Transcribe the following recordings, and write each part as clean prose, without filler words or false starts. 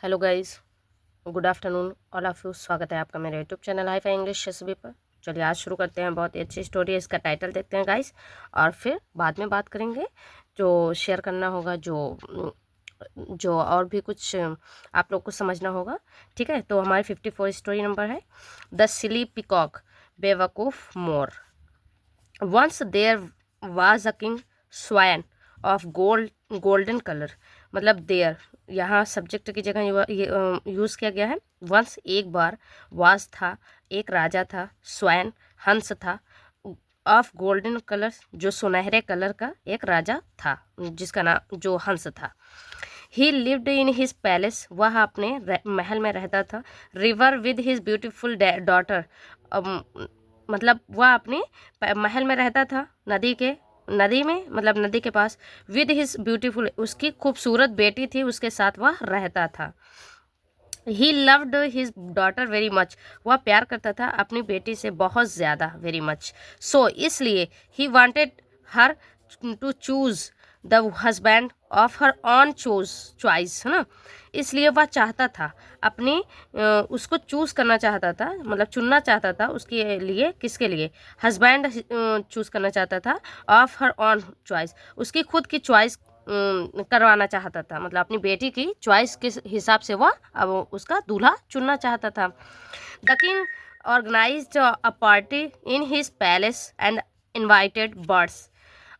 Hello guys, good afternoon all of you. स्वागत है आपका मेरे YouTube channel hi fi English SB पर। चलिए आज शुरू करते हैं। बहुत ही अच्छी स्टोरी है, इसका टाइटल देखते हैं गाइस और फिर बाद में बात करेंगे जो शेयर करना होगा, जो और भी कुछ आप लोग को समझना होगा। ठीक है, तो हमारी 54 स्टोरी नंबर है द सिली पिकॉक, बेवकूफ़ मोर। Once there was a king swan of golden colour. मतलब देयर यहाँ सब्जेक्ट की जगह यूज़ किया गया है। वंस एक बार, वाज था, एक राजा था, स्वैन हंस था, ऑफ गोल्डन कलर जो सुनहरे कलर का एक राजा था जिसका नाम जो हंस था। ही लिव्ड इन हिज पैलेस, वह अपने महल में रहता था। River with his beautiful daughter, मतलब वह अपने महल में रहता था, नदी में मतलब नदी के पास। विद हिज ब्यूटीफुल, उसकी खूबसूरत बेटी थी, उसके साथ वह रहता था। He loved his daughter very much, वह प्यार करता था अपनी बेटी से बहुत ज़्यादा, वेरी मच। सो इसलिए ही wanted her to choose the husband of her on choice, है ना। इसलिए वह चाहता था अपनी उसको चूज़ करना चाहता था, मतलब चुनना चाहता था उसके लिए। किसके लिए? हस्बैंड चूज़ करना चाहता था ऑफ हर ऑन चॉइस, उसकी खुद की चॉइस करवाना चाहता था, मतलब अपनी बेटी की चॉइस के हिसाब से वह अब उसका दूल्हा चुनना चाहता था। The king organized a party in his palace and invited birds.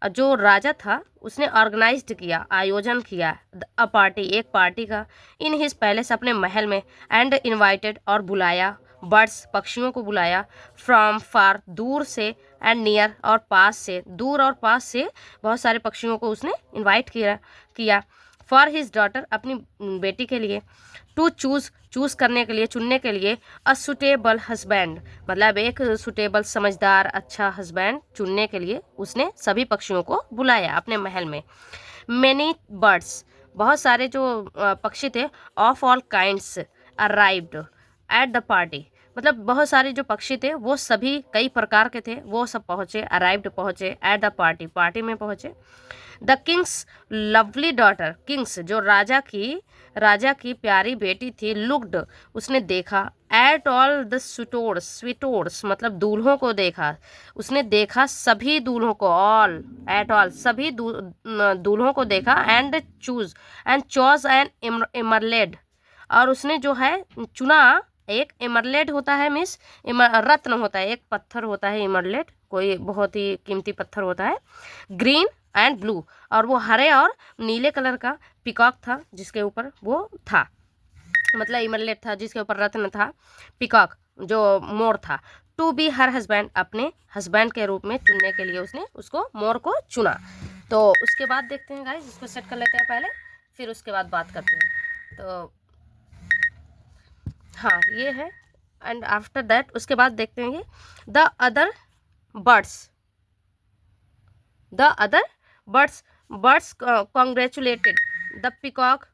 जो राजा था उसने ऑर्गेनाइज्ड किया, आयोजन किया, अ पार्टी, एक पार्टी का, इन हिज पैलेस, अपने महल में, एंड इनवाइटेड और बुलाया, बर्ड्स पक्षियों को बुलाया, फ्रॉम फार दूर से, एंड नियर और पास से, दूर और पास से बहुत सारे पक्षियों को उसने इनवाइट किया फॉर हिज डॉटर, अपनी बेटी के लिए। टू चूज़ करने के लिए, चुनने के लिए, अ सुटेबल हस्बैंड, मतलब एक सुटेबल समझदार अच्छा हस्बैंड चुनने के लिए उसने सभी पक्षियों को बुलाया अपने महल में। मैनी बर्ड्स, बहुत सारे जो पक्षी थे, of all kinds arrived at the party, मतलब बहुत सारे जो पक्षी थे वो सभी कई प्रकार के थे, वो सब पहुँचे, अराइव्ड पहुँचे, एट द पार्टी, पार्टी में पहुँचे। The Kings lovely daughter, Kings जो राजा की प्यारी बेटी थी, लुक्ड, उसने देखा, एट ऑल द स्वीटोर्स मतलब दूल्हों को देखा, उसने देखा सभी दूल्हों को, ऑल एट ऑल सभी दूल्हों को देखा, एंड चॉज एन इमरलेड, और उसने जो है चुना, एक इमरलेड होता है मिस, रत्न होता है, एक पत्थर होता है इमरलेड, कोई बहुत ही कीमती पत्थर होता है, ग्रीन एंड ब्लू, और वो हरे और नीले कलर का पिकॉक था जिसके ऊपर वो था, मतलब इमरलेट था जिसके ऊपर रत्न था, पिकॉक जो मोर था। टू बी हर हस्बैंड, अपने हस्बैंड के रूप में चुनने के लिए उसने उसको मोर को चुना। तो उसके बाद देखते हैं गाइस, इसको सेट कर लेते हैं पहले, फिर उसके बाद बात करते हैं। तो हाँ ये है, एंड आफ्टर दैट उसके बाद देखते हैं ये the other birds, the other birds congratulated the peacock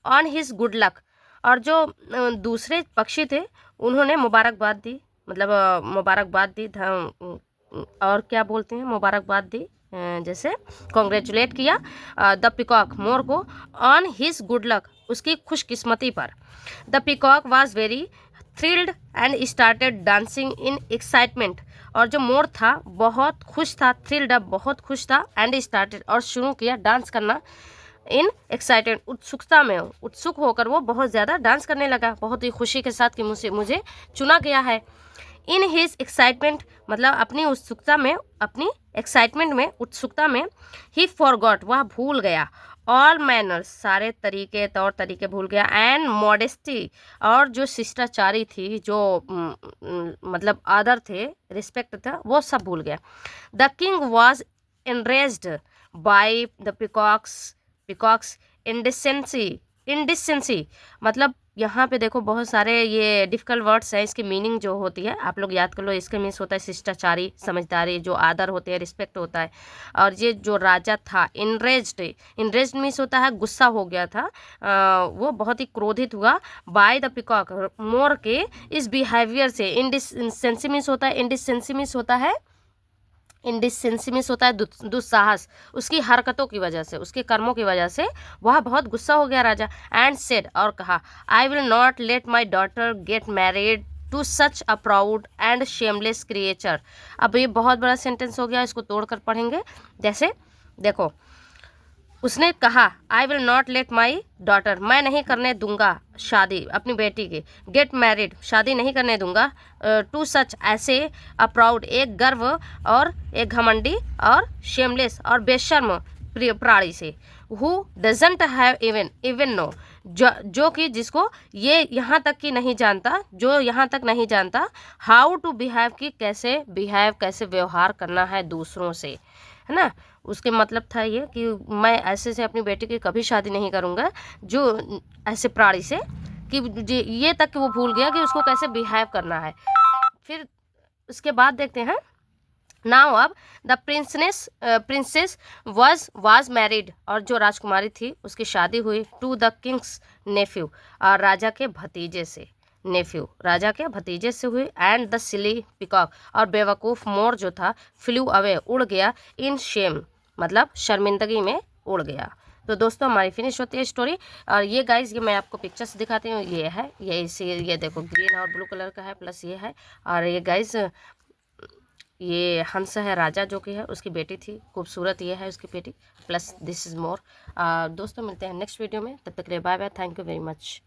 on his good luck, और जो दूसरे पक्षी थे उन्होंने मुबारकबाद दी, मतलब मुबारकबाद दी, और क्या बोलते हैं, मुबारकबाद दी, जैसे कॉन्ग्रेचुलेट किया द पिकॉक, मोर को, ऑन हिज गुड लक, उसकी खुशकिस्मती पर। The peacock was very thrilled and started dancing in excitement, और जो मोर था बहुत खुश था, थ्रिल्ड बहुत खुश था, एंड स्टार्टेड और शुरू किया डांस करना, इन एक्साइटेड उत्सुकता में, उत्सुक होकर वो बहुत ज़्यादा डांस करने लगा, बहुत ही खुशी के साथ कि मुझे चुना गया है। इन हिज एक्साइटमेंट मतलब अपनी उत्सुकता में, अपनी एक्साइटमेंट में, उत्सुकता में, ही फॉरगॉट, वह भूल गया, ऑल मैनर्स, सारे तरीके तौर तरीके भूल गया, एंड मॉडेस्टी, और जो शिष्टाचारी थी, जो मतलब आदर थे, रिस्पेक्ट था, वो सब भूल गया। The king was enraged by the peacock's indecency, मतलब यहाँ पे देखो बहुत सारे ये डिफिकल्ट वर्ड्स हैं, इसकी मीनिंग जो होती है आप लोग याद कर लो। इसके मीन्स होता है शिष्टाचारी, समझदारी, जो आदर होते हैं, रिस्पेक्ट होता है। और ये जो राजा था इंरेज्ड मीन्स होता है गुस्सा हो गया था, वो बहुत ही क्रोधित हुआ बाय द पिकॉक, मोर के इस बिहेवियर से। इंडिसेंसी मीन्स होता है इंडिसेंसी मीन्स होता है दुस्साहस, उसकी हरकतों की वजह से, उसके कर्मों की वजह से वह बहुत गुस्सा हो गया राजा। एंड सेड, और कहा, I will not let my daughter get married to such a proud and shameless creature. अब ये बहुत बड़ा सेंटेंस हो गया, इसको तोड़कर पढ़ेंगे। जैसे देखो, उसने कहा, I will not let my daughter, मैं नहीं करने दूंगा शादी अपनी बेटी की, गेट मैरिड, शादी नहीं करने दूंगा, टू सच, ऐसे, अ प्राउड, एक गर्व और एक घमंडी, और शेमलेस और बेशर्म प्राणी से, who doesn't have even know, जो कि जिसको ये यहाँ तक कि नहीं जानता, जो यहाँ तक नहीं जानता, हाउ टू बिहेव, कि कैसे बिहेव, कैसे व्यवहार करना है दूसरों से, है ना। उसके मतलब था ये कि मैं ऐसे से अपनी बेटी की कभी शादी नहीं करूँगा जो ऐसे प्राणी से, कि ये तक कि वो भूल गया कि उसको कैसे बिहेव करना है। फिर उसके बाद देखते हैं, नाउ अब द प्रिंसेस वाज मैरिड, और जो राजकुमारी थी उसकी शादी हुई, टू द किंग्स नेफ्यू, और राजा के भतीजे से, नेफ्यू राजा के भतीजे से हुई। एंड द सिली पिकॉक, और बेवकूफ़ मोर जो था, फ्लू अवे, उड़ गया, इन शेम, मतलब शर्मिंदगी में उड़ गया। तो दोस्तों हमारी फिनिश होती है स्टोरी। और ये गाइस, ये मैं आपको पिक्चर्स दिखाती हूँ, ये है, ये इसे, ये देखो ग्रीन और ब्लू कलर का है, प्लस ये है, और ये गाइस ये हंस है, राजा जो कि है, उसकी बेटी थी, खूबसूरत ये है उसकी बेटी, प्लस दिस इज़ मोर। दोस्तों मिलते हैं नेक्स्ट वीडियो में, तब तक के लिए bye bye, thank you very much.